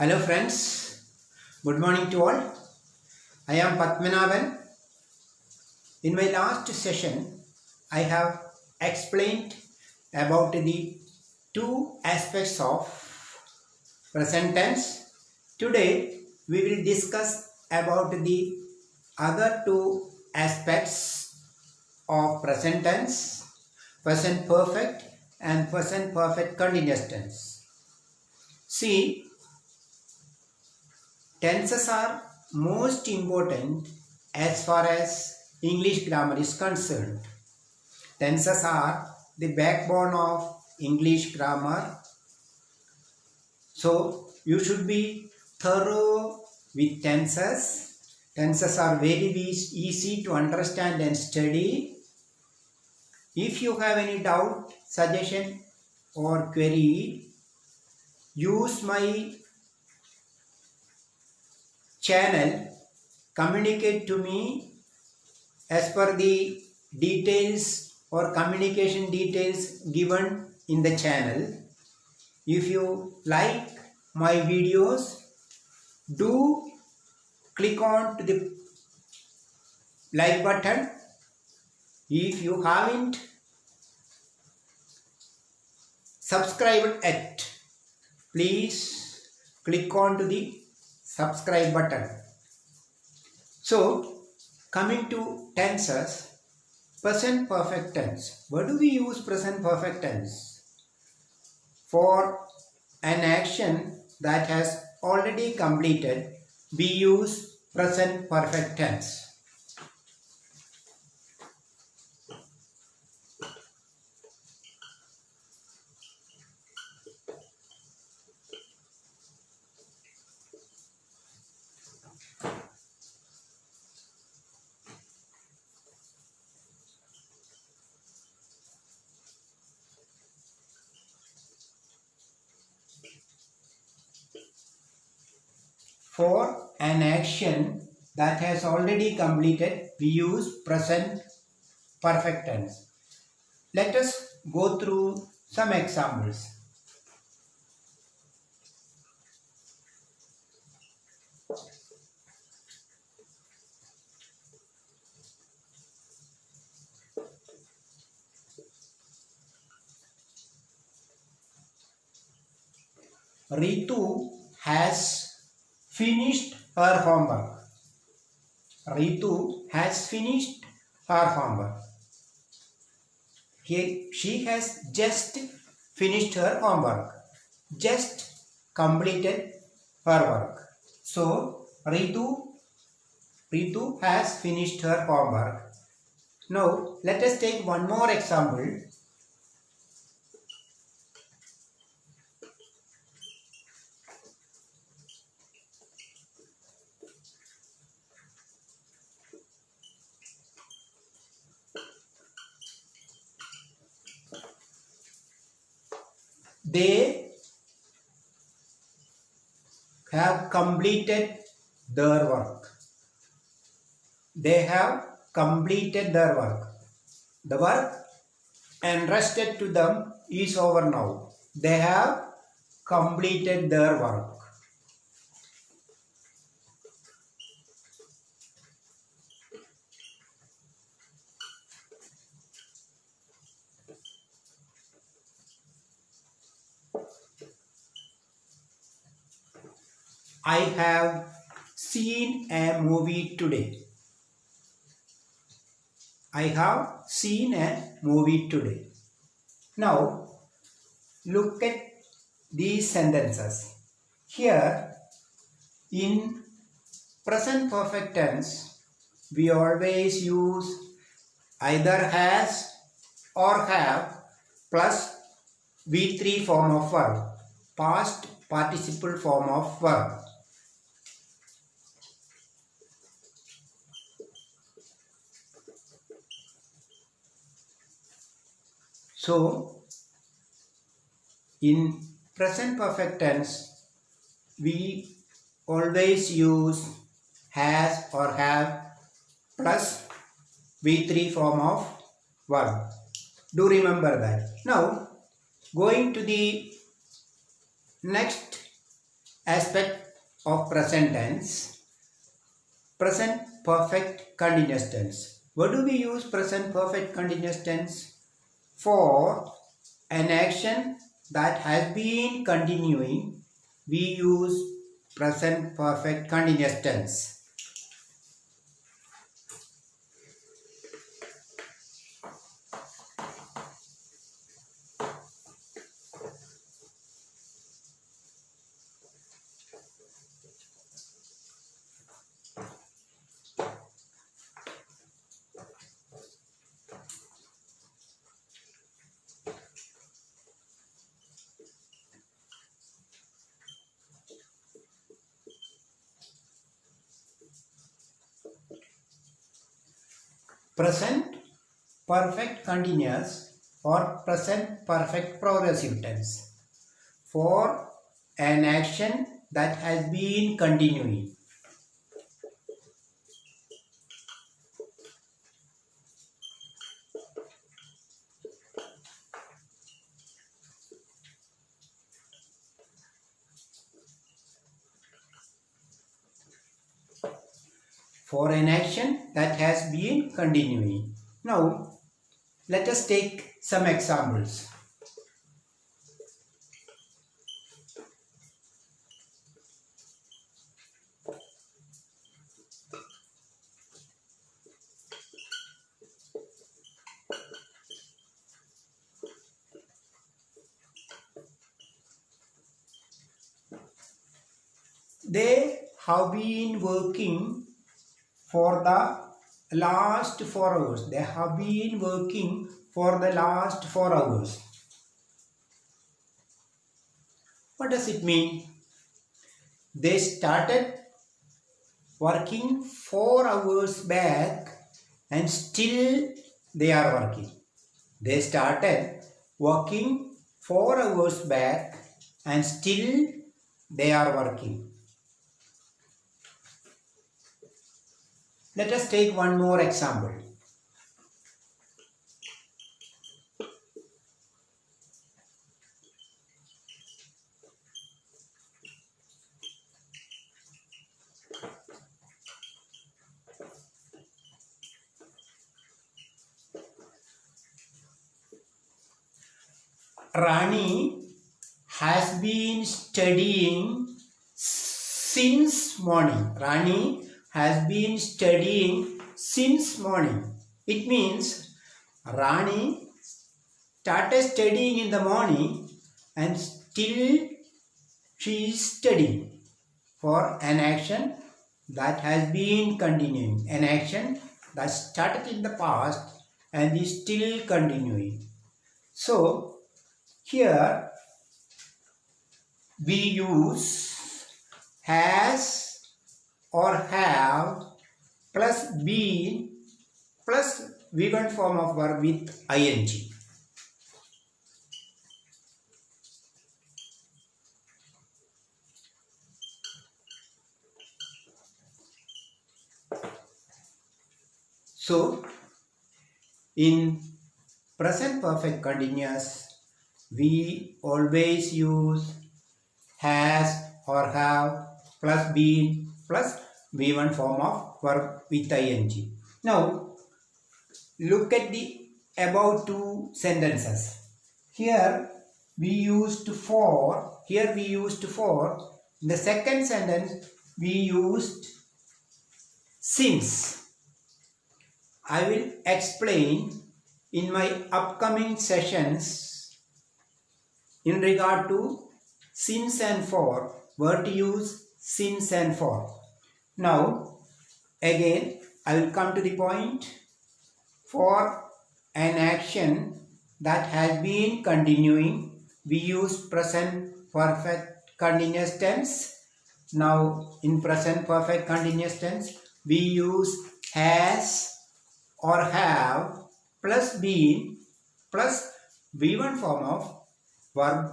Hello friends, good morning to all. I am Padmanabhan. In my last session, I have explained about the two aspects of present tense. Today, we will discuss about the other two aspects of present tense, present perfect and present perfect continuous tense. See, tenses are most important as far as English grammar is concerned. Tenses are the backbone of English grammar. So you should be thorough with tenses. Tenses are very easy to understand and study. If you have any doubt, suggestion or query, use my channel, communicate to me as per the details or communication details given in the channel. If you like my videos, do click on to the like button. If you haven't subscribed yet, please click on to the subscribe button. So, coming to tenses, present perfect tense. What do we use present perfect tense? For an action that has already completed, we use present perfect tense. For an action that has already completed, we use present perfect tense. Let us go through some examples. Ritu has finished her homework. Ritu has finished her homework. She has just finished her homework. Just completed her work. So, Ritu has finished her homework. Now, let us take one more example. They have completed their work. They have completed their work. The work entrusted to them is over now. They have completed their work. I have seen a movie today. I have seen a movie today. Now, look at these sentences. Here, in present perfect tense, we always use either has or have plus V3 form of verb, past participle form of verb. So, in present perfect tense, we always use has or have plus V3 form of verb. Do remember that. Now, going to the next aspect of present tense, present perfect continuous tense. What do we use present perfect continuous tense? For an action that has been continuing, we use present perfect continuous tense. Present perfect continuous or present perfect progressive tense. For an action that has been continuing. For an action that has been continuing. Now, let us take some examples. They have been working for the last 4 hours. They have been working for the last 4 hours. What does it mean? They started working 4 hours back and still they are working. They started working 4 hours back and still they are working. Let us take one more example. Rani has been studying since morning. Rani has been studying since morning. It means Rani started studying in the morning and still she is studying for an action that has been continuing. An action that started in the past and is still continuing. So, here we use has or have plus been plus V1 form of verb with ing. So, in present perfect continuous, we always use has or have plus been plus V1 form of verb with ing. Now, look at the above two sentences. Here we used for. Here we used for. In the second sentence we used since. I will explain in my upcoming sessions in regard to since and for, where to use since and for. Now, again, I will come to the point. For an action that has been continuing, we use present perfect continuous tense. Now, in present perfect continuous tense, we use has or have plus been plus V1 form of verb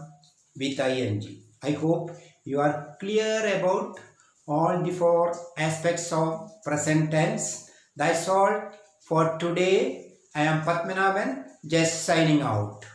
with ing. I hope you are clear about all the 4 aspects of present tense. That's all for today. I am Padmanabhan, just signing out.